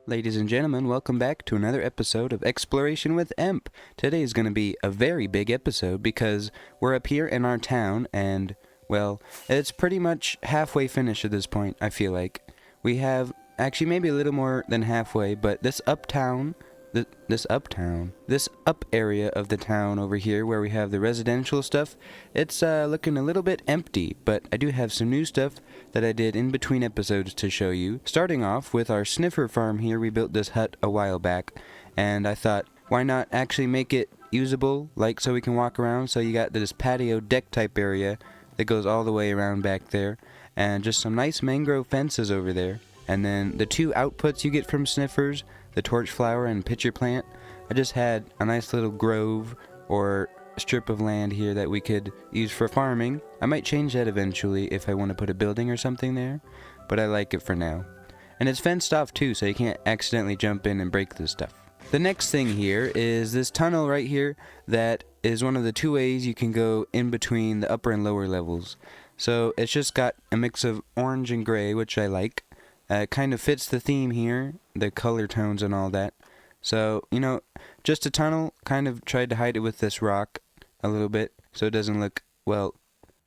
Ladies and gentlemen, welcome back to another episode of Exploration with Emp. Today is going to be a very big episode because we're up here in our town and, well, it's pretty much halfway finished at this point, I feel like. We have, actually maybe a little more than halfway, but this up area of the town over here where we have the residential stuff, it's looking a little bit empty, but I do have some new stuff that I did in between episodes to show you. Starting off with our sniffer farm here, we built this hut a while back, and I thought, why not actually make it usable, like so we can walk around. So you got this patio deck type area that goes all the way around back there, and just some nice mangrove fences over there. And then the two outputs you get from sniffers, the torch flower and pitcher plant. I just had a nice little grove or strip of land here that we could use for farming. I might change that eventually if I want to put a building or something there, but I like it for now. And it's fenced off too, so you can't accidentally jump in and break this stuff. The next thing here is this tunnel right here that is one of the two ways you can go in between the upper and lower levels. So it's just got a mix of orange and gray, which I like. It kind of fits the theme here, the color tones and all that. So, you know, just a tunnel, kind of tried to hide it with this rock a little bit so it doesn't look, well,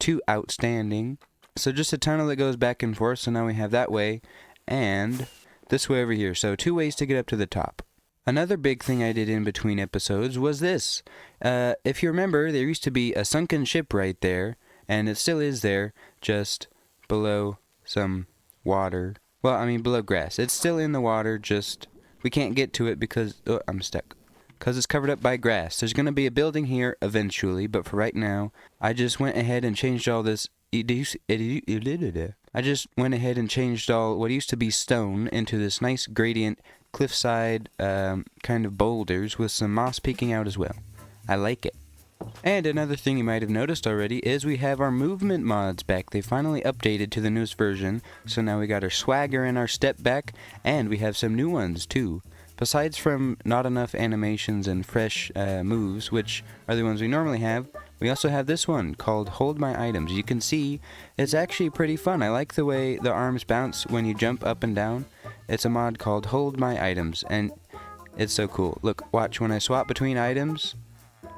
too outstanding. So just a tunnel that goes back and forth, so now we have that way and this way over here. So two ways to get up to the top. Another big thing I did in between episodes was this. If you remember, there used to be a sunken ship right there, and it still is there, just below some water. Well, I mean below grass. It's still in the water, just we can't get to it because I'm stuck. Because it's covered up by grass. There's going to be a building here eventually, but for right now, I just went ahead and changed all this. I just went ahead and changed all what used to be stone into this nice gradient cliffside kind of boulders with some moss peeking out as well. I like it. And another thing you might have noticed already is we have our movement mods back. They finally updated to the newest version, so now we got our swagger and our step back, and we have some new ones too. Besides from not enough animations and fresh moves, which are the ones we normally have, we also have this one called Hold My Items. You can see it's actually pretty fun. I like the way the arms bounce when you jump up and down. It's a mod called Hold My Items, and it's so cool. Look, watch when I swap between items.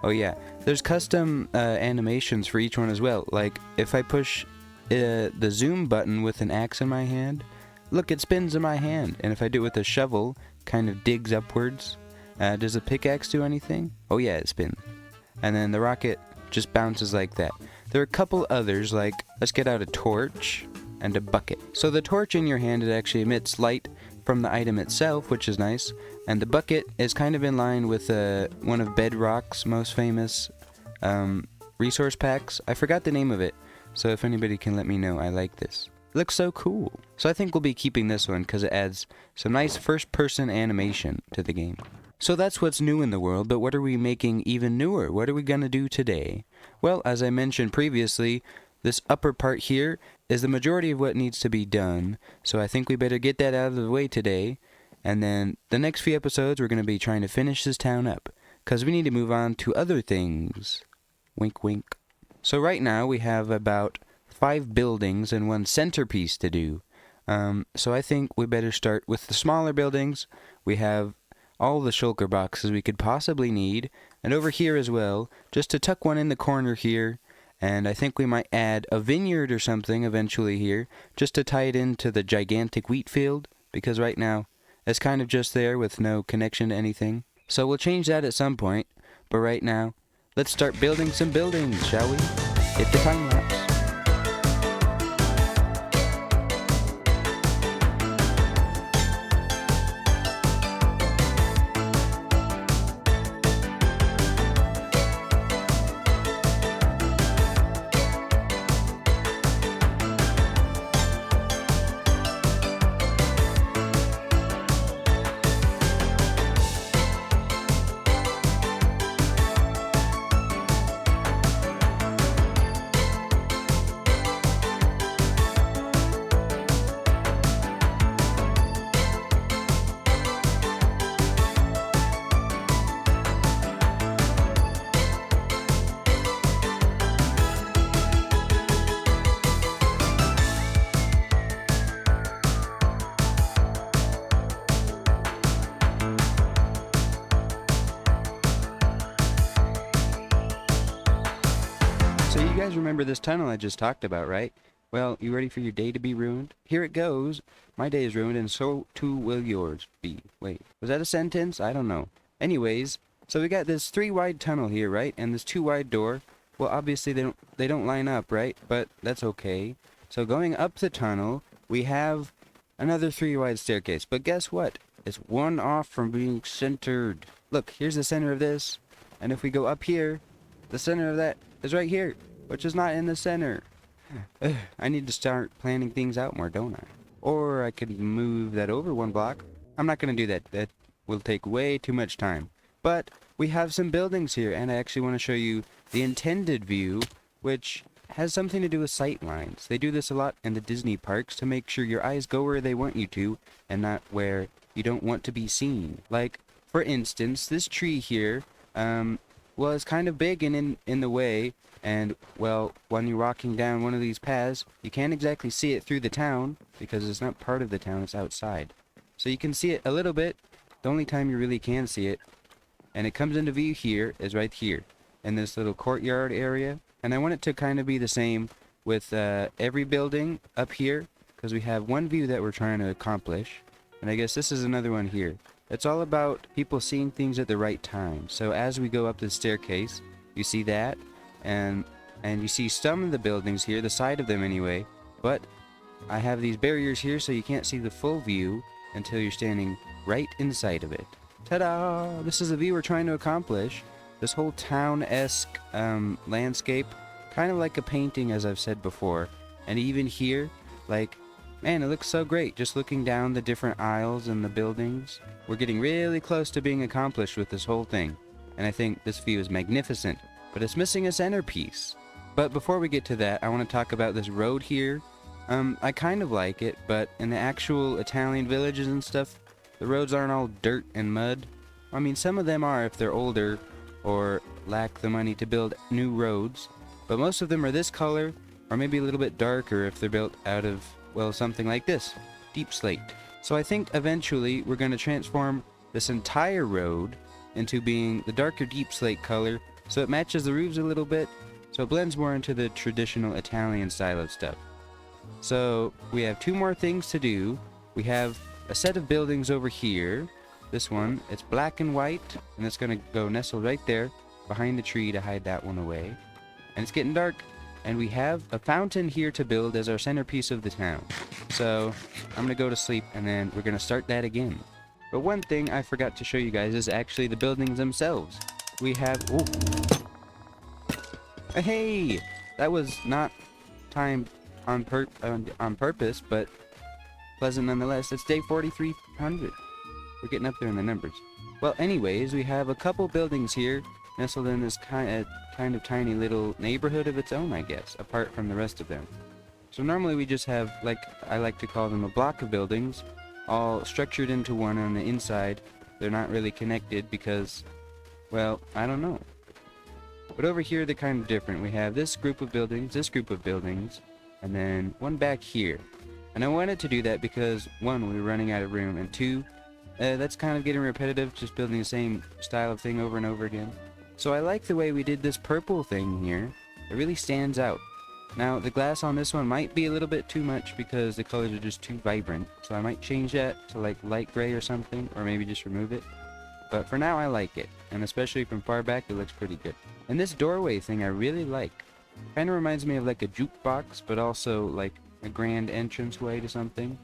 Oh yeah, there's custom animations for each one as well. Like, if I push the zoom button with an axe in my hand, look, it spins in my hand. And if I do it with a shovel, kind of digs upwards. Does a pickaxe do anything? Oh yeah, it spins. And then the rocket just bounces like that. There are a couple others, like, let's get out a torch and a bucket. So the torch in your hand, it actually emits light from the item itself, which is nice, and the bucket is kind of in line with one of Bedrock's most famous resource packs. I forgot the name of it, so if anybody can let me know, I like this. It looks so cool. So I think we'll be keeping this one because it adds some nice first-person animation to the game. So that's what's new in the world, but what are we making even newer? What are we gonna do today? Well, as I mentioned previously, this upper part here is the majority of what needs to be done, so I think we better get that out of the way today, and then the next few episodes we're going to be trying to finish this town up, because we need to move on to other things. Wink wink. So right now we have about 5 buildings and 1 centerpiece to do, so I think we better start with the smaller buildings. We have all the shulker boxes we could possibly need, and over here as well, just to tuck one in the corner here. And I think we might add a vineyard or something eventually here, just to tie it into the gigantic wheat field, because right now it's kind of just there with no connection to anything. So we'll change that at some point, but right now, let's start building some buildings, shall we? Hit the time lapse. You guys remember this tunnel I just talked about, right? Well, you ready for your day to be ruined? Here it goes. My day is ruined, and so too will yours be. Wait, was that a sentence? I don't know. Anyways, so we got this 3-wide tunnel here, right? And this 2-wide door. Well, obviously they don't line up, right? But that's okay. So going up the tunnel, we have another 3-wide staircase. But guess what? It's one off from being centered. Look, here's the center of this. And if we go up here, the center of that is right here, which is not in the center. I need to start planning things out more, don't I? Or I could move that over 1 block. I'm not going to do that. That will take way too much time. But we have some buildings here, and I actually want to show you the intended view, which has something to do with sight lines. They do this a lot in the Disney parks to make sure your eyes go where they want you to, and not where you don't want to be seen. Like, for instance, this tree here, well, it's kind of big and in the way, and, well, when you're walking down one of these paths, you can't exactly see it through the town, because it's not part of the town, it's outside. So you can see it a little bit. The only time you really can see it, and it comes into view here, is right here, in this little courtyard area. And I want it to kind of be the same with every building up here, because we have one view that we're trying to accomplish, and I guess this is another one here. It's all about people seeing things at the right time. So as we go up the staircase, you see that, and you see some of the buildings here, the side of them anyway, but I have these barriers here so you can't see the full view until you're standing right inside of it. Ta-da! This is the view we're trying to accomplish. This whole town-esque landscape, kind of like a painting, as I've said before. And even here, like, man, it looks so great just looking down the different aisles and the buildings. We're getting really close to being accomplished with this whole thing. And I think this view is magnificent, but it's missing a centerpiece. But before we get to that, I want to talk about this road here. I kind of like it, but in the actual Italian villages and stuff, the roads aren't all dirt and mud. I mean, some of them are if they're older or lack the money to build new roads, but most of them are this color, or maybe a little bit darker if they're built out of, well, something like this, deep slate. So I think eventually we're going to transform this entire road into being the darker deep slate color, so it matches the roofs a little bit, so it blends more into the traditional Italian style of stuff. So we have 2 more things to do. We have a set of buildings over here. This one, it's black and white, and it's going to go nestled right there behind the tree to hide that one away. And it's getting dark, and we have a fountain here to build as our centerpiece of the town. So I'm going to go to sleep, and then we're going to start that again. But one thing I forgot to show you guys is actually the buildings themselves. We have... Oh! Hey! That was not timed on purpose, but pleasant nonetheless. It's day 4300. We're getting up there in the numbers. Well, anyways, we have a couple buildings here nestled in this kind of tiny little neighborhood of its own, I guess, apart from the rest of them. So normally we just have, like I like to call them, a block of buildings, all structured into one on the inside. They're not really connected because, well, I don't know. But over here they're kind of different. We have this group of buildings, and then one back here. And I wanted to do that because, 1, we were running out of room, and 2, that's kind of getting repetitive, just building the same style of thing over and over again. So I like the way we did this purple thing here. It really stands out. Now, the glass on this one might be a little bit too much because the colors are just too vibrant. So I might change that to like light gray or something, or maybe just remove it. But for now, I like it. And especially from far back, it looks pretty good. And this doorway thing I really like. Kind of reminds me of like a jukebox, but also like a grand entranceway to something.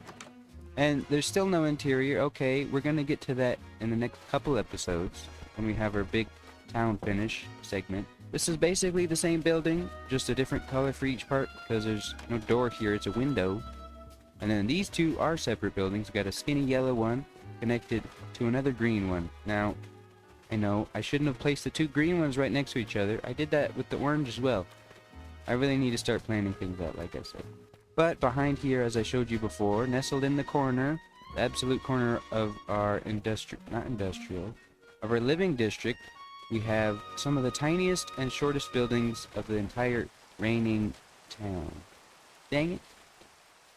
And there's still no interior. Okay, we're gonna get to that in the next couple episodes when we have our big town finish segment. This is basically the same building, just a different color for each part because there's no door here, it's a window. And then these 2 are separate buildings. We got a skinny yellow one connected to another green one. Now, I know I shouldn't have placed the 2 green ones right next to each other. I did that with the orange as well. I really need to start planning things out, like I said. But behind here, as I showed you before, nestled in the corner, the absolute corner of our of our living district, we have some of the tiniest and shortest buildings of the entire reigning town. Dang it.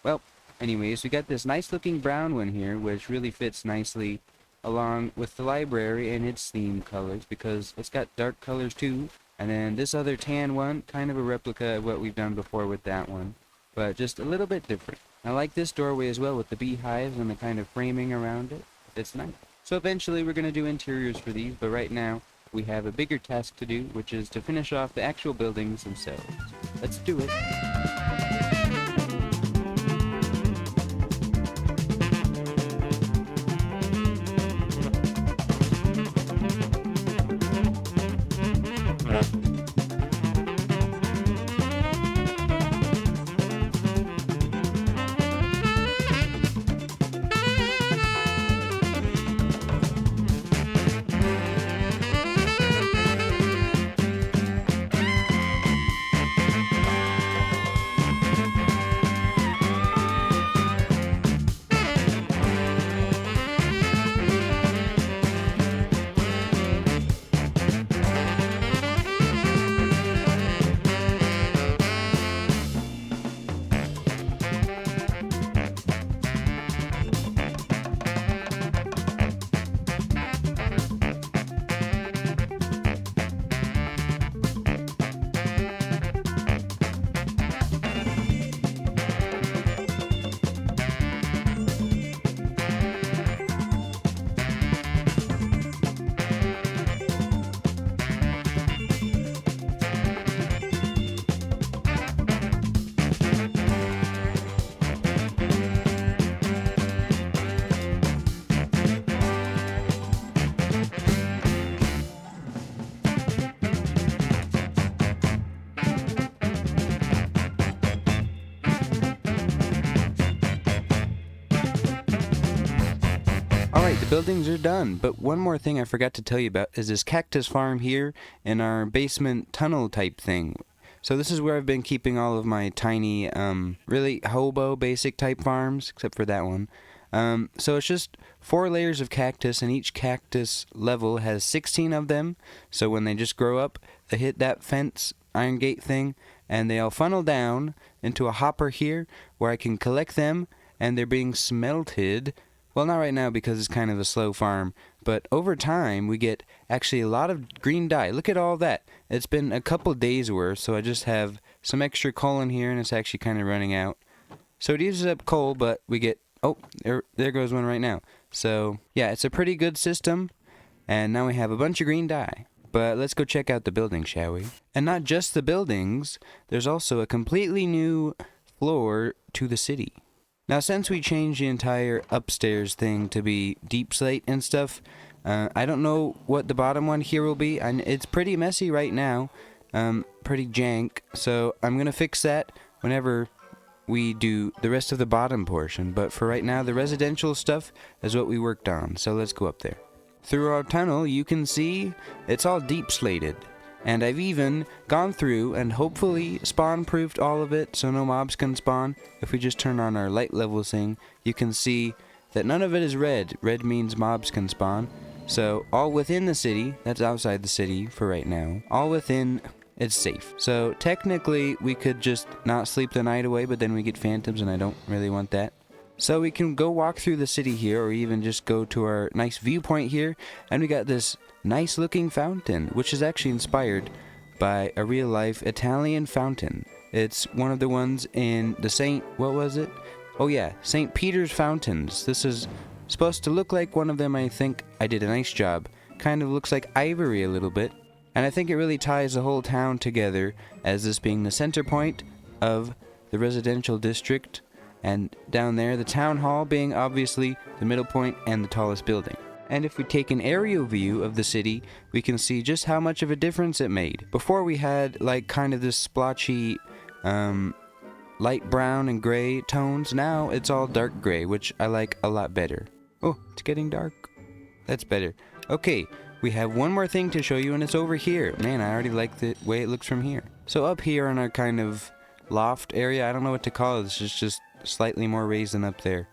Well, anyways, we got this nice looking brown one here, which really fits nicely along with the library and its theme colors, because it's got dark colors too, And then this other tan one, kind of a replica of what we've done before with that one, but just a little bit different. I like this doorway as well with the beehives and the kind of framing around it. It's nice. So eventually we're going to do interiors for these, but right now we have a bigger task to do, which is to finish off the actual buildings themselves. Let's do it. Alright, the buildings are done, but one more thing I forgot to tell you about is this cactus farm here in our basement tunnel type thing. So this is where I've been keeping all of my tiny, really hobo basic type farms, except for that one. So it's just 4 layers of cactus, and each cactus level has 16 of them. So when they just grow up, they hit that fence, iron gate thing, and they all funnel down into a hopper here, where I can collect them, and they're being smelted. Well, not right now because it's kind of a slow farm, but over time we get actually a lot of green dye. Look at all that. It's been a couple days worth, so I just have some extra coal in here, and it's actually kind of running out. So it uses up coal, but we get, oh, there goes one right now. So yeah, it's a pretty good system, and now we have a bunch of green dye. But let's go check out the buildings, shall we? And not just the buildings, there's also a completely new floor to the city. Now, since we changed the entire upstairs thing to be deep slate and stuff, I don't know what the bottom one here will be. And it's pretty messy right now, pretty jank. So I'm going to fix that whenever we do the rest of the bottom portion. But for right now, the residential stuff is what we worked on. So let's go up there. Through our tunnel, you can see it's all deep slated. And I've even gone through and hopefully spawn-proofed all of it so no mobs can spawn. If we just turn on our light level thing, you can see that none of it is red. Red means mobs can spawn. So all within the city, that's outside the city for right now, all within, it's safe. So technically we could just not sleep the night away, but then we get phantoms and I don't really want that. So we can go walk through the city here, or even just go to our nice viewpoint here, and we got this nice looking fountain, which is actually inspired by a real life Italian fountain. It's one of the ones in the what was it? Oh yeah, St. Peter's fountains. This is supposed to look like one of them. I think I did a nice job. Kind of looks like ivory a little bit. And I think it really ties the whole town together as this being the center point of the residential district. And down there, the town hall being obviously the middle point and the tallest building. And if we take an aerial view of the city, we can see just how much of a difference it made. Before we had like kind of this splotchy, light brown and gray tones. Now it's all dark gray, which I like a lot better. Oh, it's getting dark. That's better. Okay, we have one more thing to show you, and it's over here. Man, I already like the way it looks from here. So up here in our kind of loft area, I don't know what to call it. It's just slightly more raised than up there.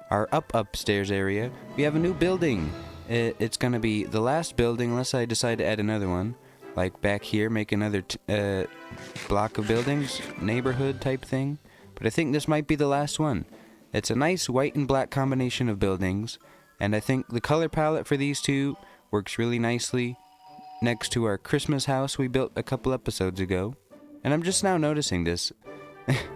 Our upstairs area, we have a new building. It's gonna be the last building unless I decide to add another one. Like back here, make another block of buildings, neighborhood type thing. But I think this might be the last one. It's a nice white and black combination of buildings, and I think the color palette for these two works really nicely. next to our Christmas house we built a couple episodes ago. And I'm just now noticing this.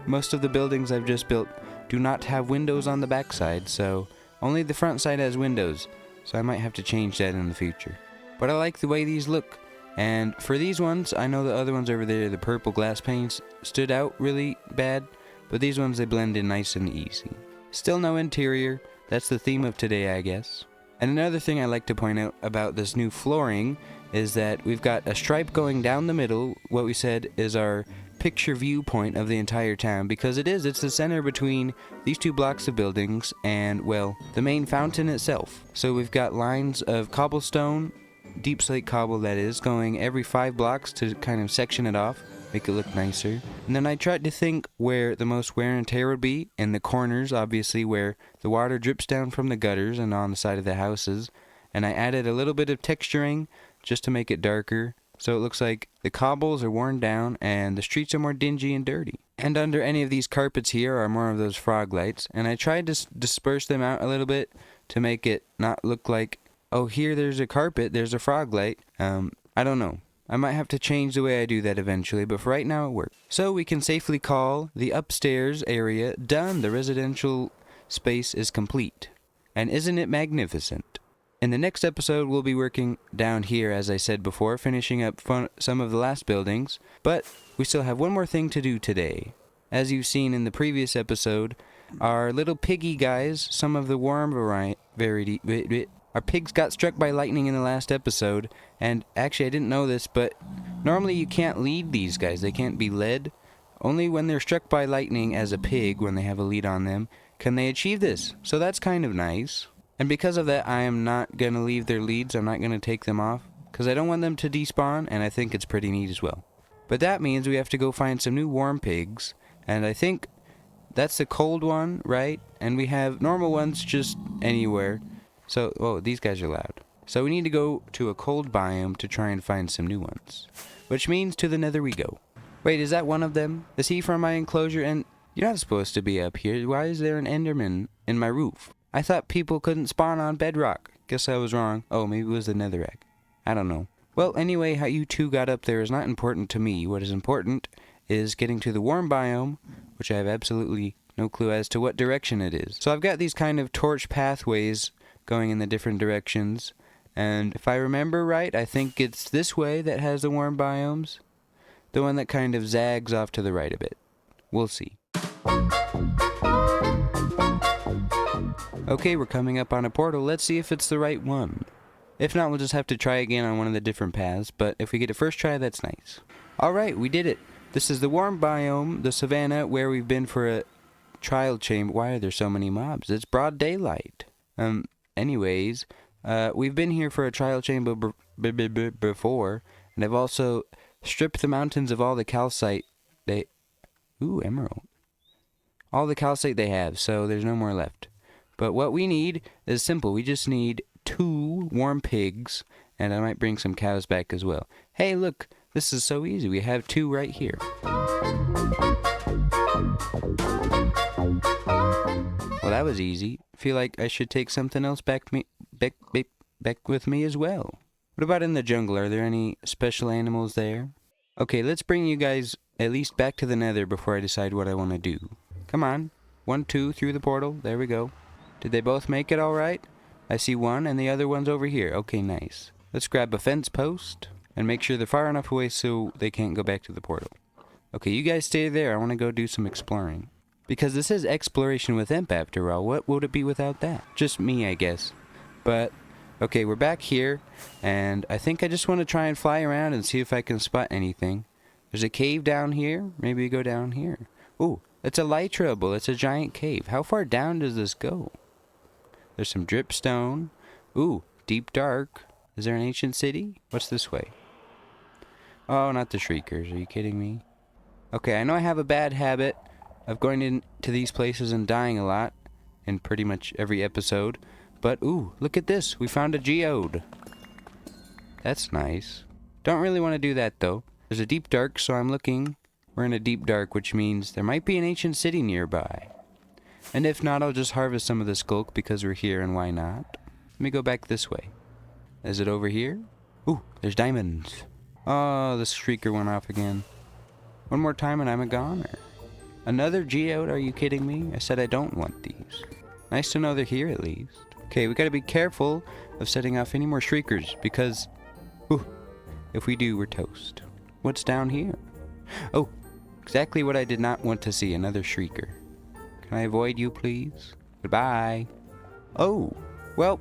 Most of the buildings I've just built do not have windows on the backside, so only the front side has windows. So I might have to change that in the future. But I like the way these look. And for these ones, I know the other ones over there, the purple glass panes, stood out really bad. But these ones, they blend in nice and easy. Still no interior. That's the theme of today, I guess. And another thing I like to point out about this new flooring is that we've got a stripe going down the middle. What we said is our picture viewpoint of the entire town, because it's the center between these two blocks of buildings and, well, the main fountain itself. So we've got lines of cobblestone, deep slate cobble that is, going every 5 blocks to kind of section it off, make it look nicer. And then I tried to think where the most wear and tear would be, in the corners, obviously, where the water drips down from the gutters and on the side of the houses. And I added a little bit of texturing just to make it darker, so it looks like the cobbles are worn down and the streets are more dingy and dirty. And under any of these carpets here are more of those frog lights, and I tried to disperse them out a little bit to make it not look like, oh, here there's a carpet, there's a frog light. I don't know. I might have to change the way I do that eventually, but for right now it works. So we can safely call the upstairs area done. The residential space is complete. And isn't it magnificent? In the next episode, we'll be working down here, as I said before, finishing up some of the last buildings, but we still have one more thing to do today. As you've seen in the previous episode, our little piggy guys, some of the warm variety, our pigs got struck by lightning in the last episode, and actually I didn't know this, but normally you can't lead these guys, they can't be led. Only when they're struck by lightning as a pig, when they have a lead on them, can they achieve this, so that's kind of nice. And because of that, I am not going to leave their leads. I'm not going to take them off, because I don't want them to despawn, and I think it's pretty neat as well. But that means we have to go find some new warm pigs, and I think that's the cold one, right? And we have normal ones just anywhere. So, oh, these guys are loud. So we need to go to a cold biome to try and find some new ones. Which means to the nether we go. Wait, is that one of them? Is he from my enclosure? And you're not supposed to be up here. Why is there an enderman in my roof? I thought people couldn't spawn on bedrock. Guess I was wrong. Oh, maybe it was the netherrack. I don't know. Well, anyway, how you two got up there is not important to me. What is important is getting to the warm biome, which I have absolutely no clue as to what direction it is. So I've got these kind of torch pathways going in the different directions. And if I remember right, I think it's this way that has the warm biomes. The one that kind of zags off to the right a bit. We'll see. Okay, we're coming up on a portal. Let's see if it's the right one. If not, we'll just have to try again on one of the different paths, but if we get a first try, that's nice. Alright, we did it. This is the warm biome, the savanna, where we've been for a trial chamber. Why are there so many mobs? It's broad daylight. Anyways, we've been here for a trial chamber before, and I've also stripped the mountains of all the calcite Ooh, emerald. All the calcite they have, so there's no more left. But what we need is simple. We just need 2 warm pigs, and I might bring some cows back as well. Hey, look, this is so easy. We have 2 right here. Well, that was easy. Feel like I should take something else back with me as well. What about in the jungle? Are there any special animals there? Okay, let's bring you guys at least back to the nether before I decide what I want to do. Come on. 1, 2, through the portal. There we go. Did they both make it all right? I see one, and the other one's over here. Okay, nice. Let's grab a fence post and make sure they're far enough away so they can't go back to the portal. Okay, you guys stay there. I want to go do some exploring. Because this is exploration with Imp after all. What would it be without that? Just me, I guess. But, okay, we're back here, and I think I just want to try and fly around and see if I can spot anything. There's a cave down here. Maybe we go down here. Ooh, it's a light trouble. It's a giant cave. How far down does this go? There's some dripstone. Ooh, deep dark. Is there an ancient city? What's this way? Oh, not the shriekers. Are you kidding me? Okay, I know I have a bad habit of going into these places and dying a lot in pretty much every episode. But, ooh, look at this. We found a geode. That's nice. Don't really want to do that, though. There's a deep dark, so I'm looking. We're in a deep dark, which means there might be an ancient city nearby. And if not, I'll just harvest some of the skulk because we're here, and why not? Let me go back this way. Is it over here? Ooh, there's diamonds. Oh, the shrieker went off again. One more time and I'm a goner. Another geode? Are you kidding me? I said I don't want these. Nice to know they're here at least. Okay, we gotta be careful of setting off any more shriekers because, whew, if we do, we're toast. What's down here? Oh, exactly what I did not want to see, another shrieker. Can I avoid you, please? Goodbye. Oh, well,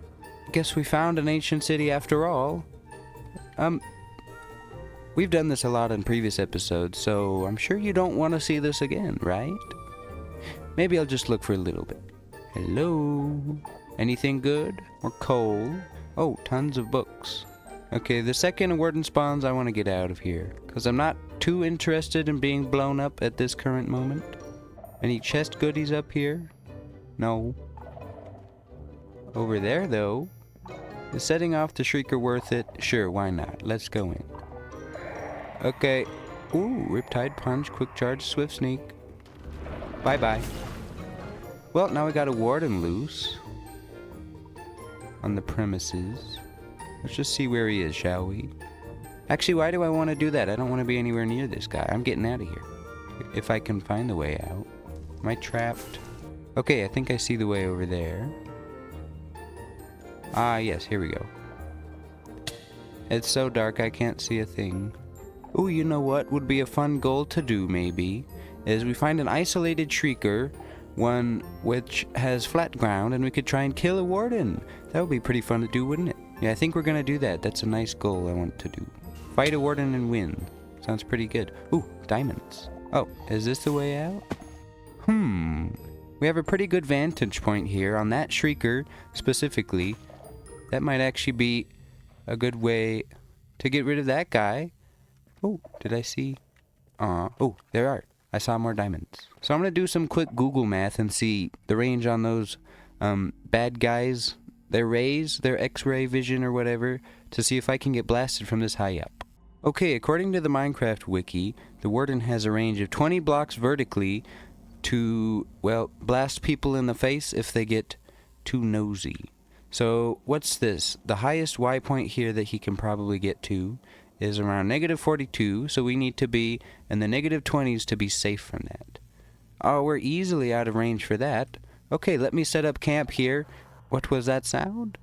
guess we found an ancient city after all. We've done this a lot in previous episodes, so I'm sure you don't want to see this again, right? Maybe I'll just look for a little bit. Hello? Anything good? Or coal? Oh, tons of books. Okay, the second warden spawns, I want to get out of here, because I'm not too interested in being blown up at this current moment. Any chest goodies up here? No. Over there, though. Is setting off the shrieker worth it? Sure, why not? Let's go in. Okay. Ooh, Riptide Punch, Quick Charge, Swift Sneak. Bye-bye. Well, now we got a warden loose on the premises. Let's just see where he is, shall we? Actually, why do I want to do that? I don't want to be anywhere near this guy. I'm getting out of here. If I can find the way out. Am I trapped? Okay, I think I see the way over there. Ah, yes, here we go. It's so dark I can't see a thing. Ooh, you know what would be a fun goal to do, maybe, is we find an isolated shrieker, one which has flat ground, and we could try and kill a warden. That would be pretty fun to do, wouldn't it? Yeah, I think we're gonna do that. That's a nice goal I want to do. Fight a warden and win. Sounds pretty good. Ooh, diamonds. Oh, is this the way out? We have a pretty good vantage point here on that shrieker specifically. That might actually be a good way to get rid of that guy. Oh, did I see? Oh, there are. I saw more diamonds. So I'm going to do some quick Google math and see the range on those bad guys, their rays, their X-ray vision or whatever, to see if I can get blasted from this high up. Okay, according to the Minecraft wiki, the warden has a range of 20 blocks vertically to, well, blast people in the face if they get too nosy. So what's this? The highest Y point here that he can probably get to is around -42, so we need to be in the -20s to be safe from that. Oh, we're easily out of range for that. Okay, let me set up camp here. What was that sound?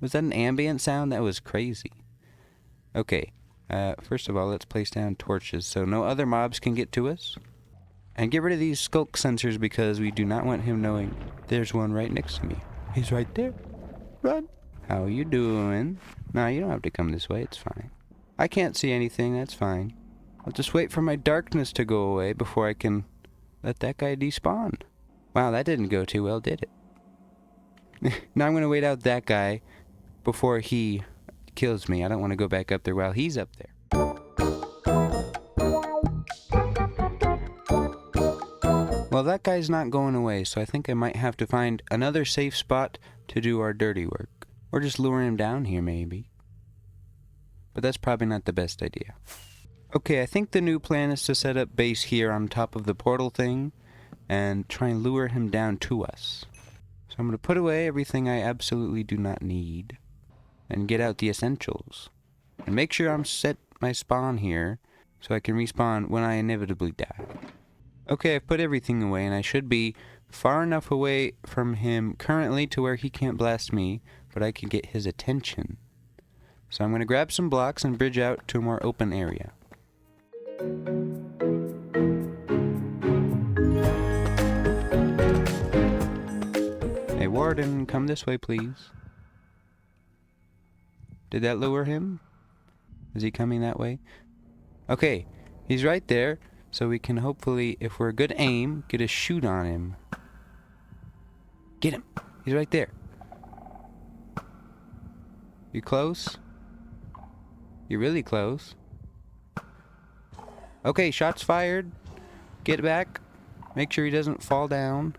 Was that an ambient sound? That was crazy. Okay, first of all, let's place down torches so no other mobs can get to us. And get rid of these skulk sensors because we do not want him knowing there's one right next to me. He's right there. Run. How you doing? No, you don't have to come this way. It's fine. I can't see anything. That's fine. I'll just wait for my darkness to go away before I can let that guy despawn. Wow, that didn't go too well, did it? Now I'm going to wait out that guy before he kills me. I don't want to go back up there while he's up there. Well, that guy's not going away, so I think I might have to find another safe spot to do our dirty work. Or just lure him down here, maybe. But that's probably not the best idea. Okay, I think the new plan is to set up base here on top of the portal thing and try and lure him down to us. So I'm going to put away everything I absolutely do not need and get out the essentials. And make sure I'm set my spawn here so I can respawn when I inevitably die. Okay, I've put everything away and I should be far enough away from him currently to where he can't blast me, but I can get his attention. So I'm going to grab some blocks and bridge out to a more open area. Hey, Warden, come this way, please. Did that lure him? Is he coming that way? Okay, he's right there, so we can hopefully, if we're a good aim, get a shoot on him. Get him! He's right there. You close? You're really close. Okay, shots fired. Get back. Make sure he doesn't fall down.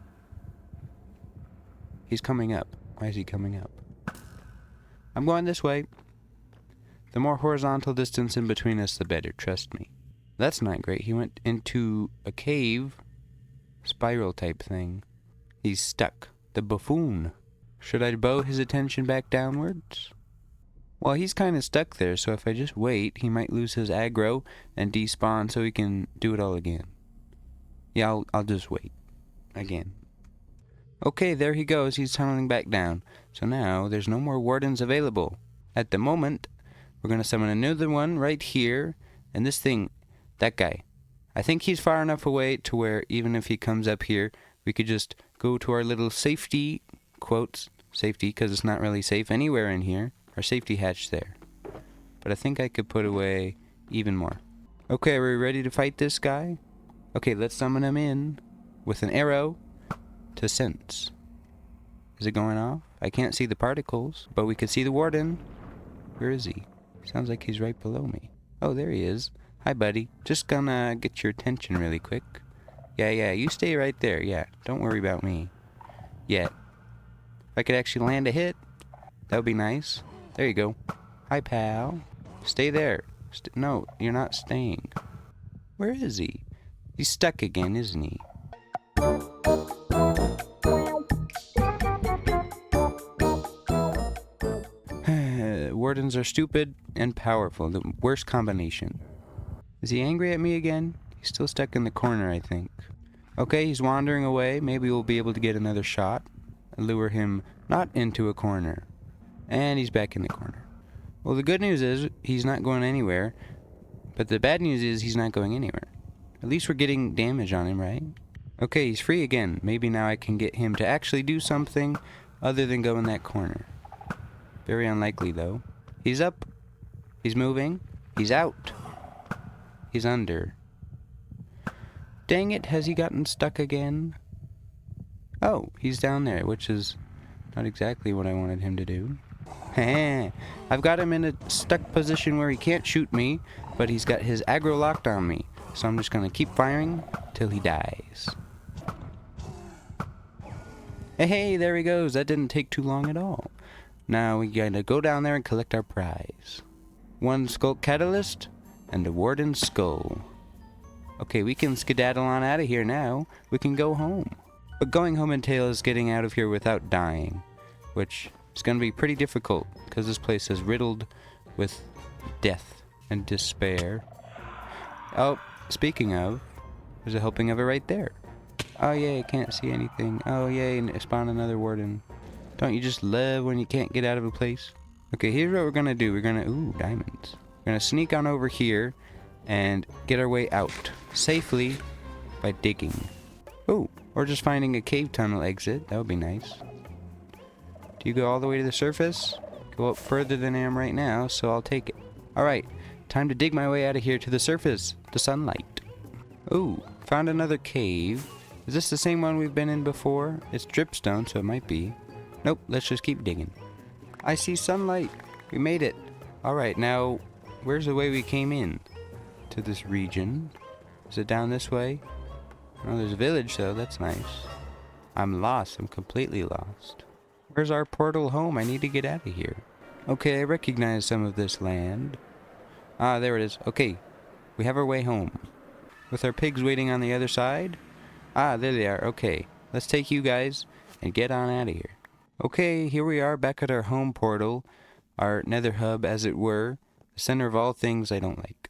He's coming up. Why is he coming up? I'm going this way. The more horizontal distance in between us, the better. Trust me. That's not great. He went into a cave. Spiral type thing. He's stuck. The buffoon. Should I bow his attention back downwards? Well, he's kind of stuck there, so if I just wait, he might lose his aggro and despawn so he can do it all again. Yeah, I'll just wait. Again. Okay, there he goes. He's tunneling back down. So now, there's no more wardens available. At the moment, we're going to summon another one right here. And this thing, that guy. I think he's far enough away to where even if he comes up here, we could just go to our little safety, quotes, safety, because it's not really safe anywhere in here. Our safety hatch there. But I think I could put away even more. Okay, are we ready to fight this guy? Okay, let's summon him in with an arrow to sense. Is it going off? I can't see the particles, but we can see the warden. Where is he? Sounds like he's right below me. Oh, there he is. Hi, buddy. Just gonna get your attention really quick. Yeah, you stay right there. Yeah, don't worry about me. Yet. If I could actually land a hit, that would be nice. There you go. Hi, pal. Stay there. No, you're not staying. Where is he? He's stuck again, isn't he? Wardens are stupid and powerful. The worst combination. Is he angry at me again? He's still stuck in the corner, I think. Okay, he's wandering away. Maybe we'll be able to get another shot. Lure him not into a corner. And he's back in the corner. Well, the good news is he's not going anywhere. But the bad news is he's not going anywhere. At least we're getting damage on him, right? Okay, he's free again. Maybe now I can get him to actually do something other than go in that corner. Very unlikely, though. He's up. He's moving. He's out. He's under. Dang it, has he gotten stuck again? Oh, he's down there, which is not exactly what I wanted him to do. I've got him in a stuck position where he can't shoot me, but he's got his aggro locked on me. So I'm just going to keep firing till he dies. Hey, there he goes. That didn't take too long at all. Now we gotta go down there and collect our prize. 1 Skulk Catalyst and a Warden Skull. Okay, we can skedaddle on out of here now. We can go home. But going home entails getting out of here without dying, which is going to be pretty difficult because this place is riddled with death and despair. Oh, speaking of, there's a helping of it right there. Oh yay, I can't see anything. Oh yay, and spawn another warden. Don't you just love when you can't get out of a place? Okay, here's what we're gonna do. We're gonna, ooh, diamonds. We're gonna sneak on over here and get our way out safely by digging. Ooh, or just finding a cave tunnel exit. That would be nice. Do you go all the way to the surface? Go up further than I am right now, so I'll take it. Alright, time to dig my way out of here to the surface. The sunlight. Ooh, found another cave. Is this the same one we've been in before? It's dripstone, so it might be. Nope, let's just keep digging. I see sunlight. We made it. Alright, now, where's the way we came in to this region? Is it down this way? Oh, there's a village, though. That's nice. I'm lost. I'm completely lost. Where's our portal home? I need to get out of here. Okay, I recognize some of this land. Ah, there it is. Okay, we have our way home. With our pigs waiting on the other side? Ah, there they are. Okay, let's take you guys and get on out of here. Okay, here we are back at our home portal, our nether hub, as it were, the center of all things I don't like.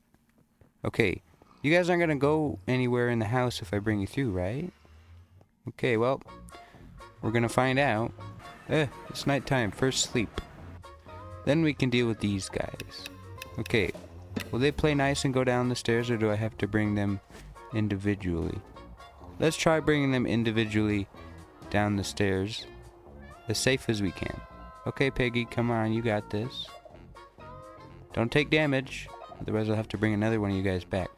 Okay, you guys aren't going to go anywhere in the house if I bring you through, right? Okay, well, we're going to find out. It's nighttime, first sleep. Then we can deal with these guys. Okay, will they play nice and go down the stairs, or do I have to bring them individually? Let's try bringing them individually down the stairs. As safe as we can. Okay, Piggy, come on, you got this. Don't take damage, otherwise I'll have to bring another one of you guys back.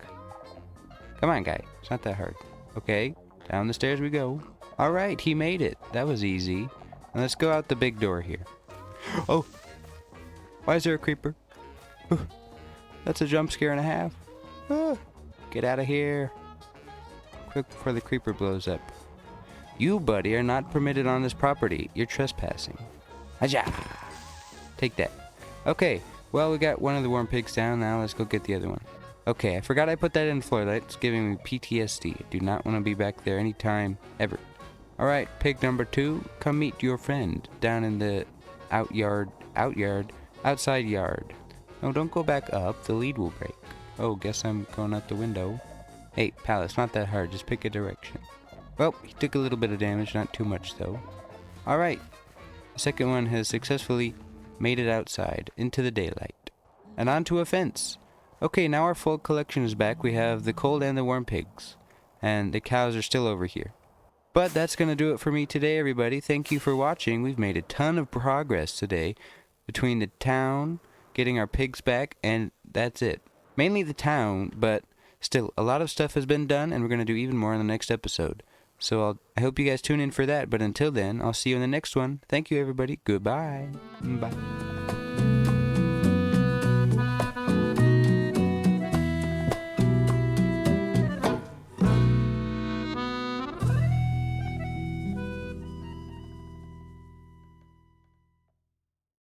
Come on, guy, it's not that hard. Okay, down the stairs we go. Alright, he made it. That was easy. Now let's go out the big door here. Oh! Why is there a creeper? That's a jump scare and a half. Get out of here. Quick before the creeper blows up. You, buddy, are not permitted on this property. You're trespassing. Aja! Take that. Okay, well, we got one of the warm pigs down. Now let's go get the other one. Okay, I forgot I put that in the floor. That's giving me PTSD. I do not want to be back there anytime, ever. Alright, pig number 2, come meet your friend down in the outyard Outside yard. Oh, don't go back up. The lead will break. Oh, guess I'm going out the window. Hey, pal, it's not that hard. Just pick a direction. Well, he took a little bit of damage, not too much though. Alright. The second one has successfully made it outside, into the daylight. And onto a fence. Okay, now our full collection is back. We have the cold and the warm pigs. And the cows are still over here. But that's going to do it for me today, everybody. Thank you for watching. We've made a ton of progress today between the town, getting our pigs back, and that's it. Mainly the town, but still, a lot of stuff has been done, and we're going to do even more in the next episode. So I hope you guys tune in for that, but until then, I'll see you in the next one. Thank you, everybody. Goodbye. Bye.